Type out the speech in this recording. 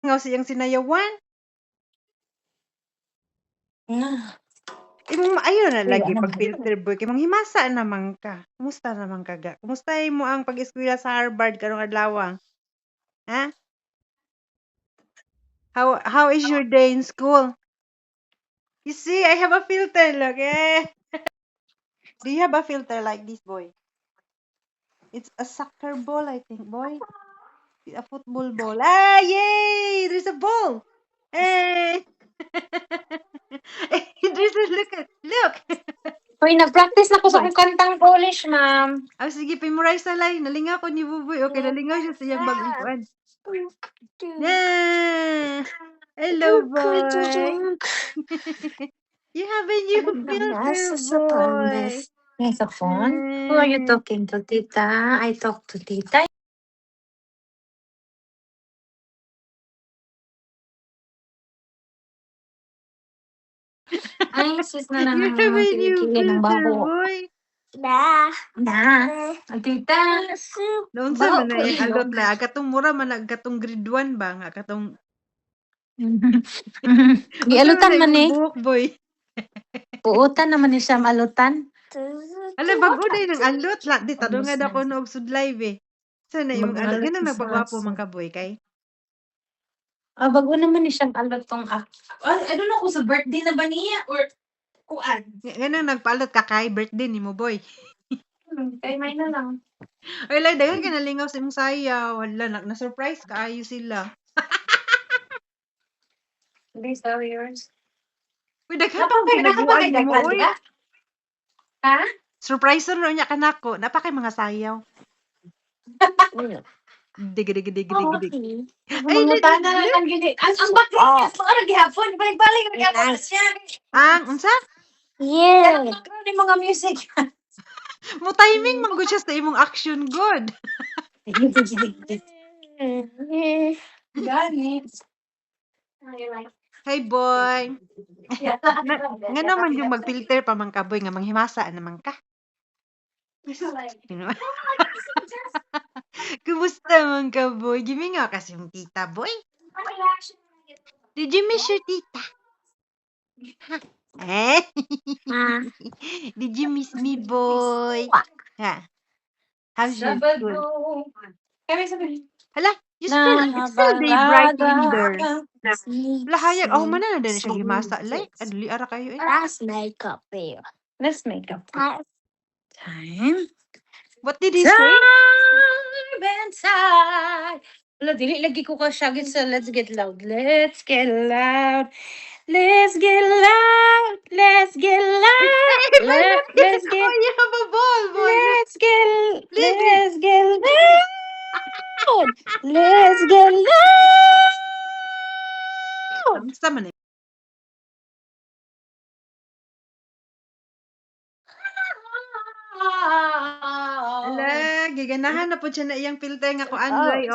nga siyang sinayawan. Imong maayo na lagi pag-filter boy kay manghimasa naman ka. Kumusta naman ka ga? Kumusta mo ang pag-eskwela sa Harvard karong adlaw? Ha? How is your day in school? You see, I have a filter, look eh. Do you have a filter like this, boy? It's a soccer ball, I think, boy. A football ball. Ah, yay! There's a ball. Hey! There's a look. Uy, nag-practice na ko sa akong kantang Polish, ma'am. Ah, sige, memorize na lang. Nalinga ko ni Buboy. Okay, nalinga siya sa iyang bagong kuan. Yeah! Hello, boy. You have a new filter, boy. Yes, a phone? Who are you talking to, tita? I talk to tita. Ay, sis na You naman have a yung new kilikili ng filter, baho. boy. Na. Tita. Noon sa man na yung alot la. Agatong mura man, agatong grade 1 ba? Nga katong... Gialutan man eh. Buhok, boy. Puutan naman ni siya malutan. Ala, bago na yung alot. Di, tado nga na ko na sudlive eh. Sana yung alot. Ganang nagpagwapo man ka, boy, kay? Bago naman ni siyang alutong I don't know kung sa birthday na ba niya or kuan. Ganang nagpaalot ka kay birthday ni mo, boy. Kay may na lang. Ay, lai, dagan ka nalingaw sa imong sayaw. Wala, na-surprise ka, ayo sila. These are yours. Uy, daghapang ginagawa mo, oy. Ha? Surprise na niya kanako. Napakay mga sayaw. Dig. Ay, mga na lang gini. Ang background niya, mga naghihapon. Balik-balik ang naghihapon siya. Ang, unsa? Yeah. Ang background ni mga music. Mo timing man gud siya sa imong action good. Gani. Hey boy. Nga naman yung mag-filter pa man ka boy nga manghimasa naman ka. Kumusta man ka boy? Gimi nga kasi yung tita boy. Did you miss your tita? Eh? Did you miss me boy? Ha? How's your school? Hala, you still day bright in there. Lahayag, oh man na din siya himasa like. Adli ara kayo eh. Let's make up here. Let's make up. Time. What did he say? Inside. Wala, dili lagi ko kasyagit sa let's get loud. Let's get loud. Let's get loud. Let's get loud. Let's get. Oh, you have a ball, boy. Let's get loud. Let's get loud. Kamusta man eh? Ala, giganahan na po siya na iyang filter nga ko Android.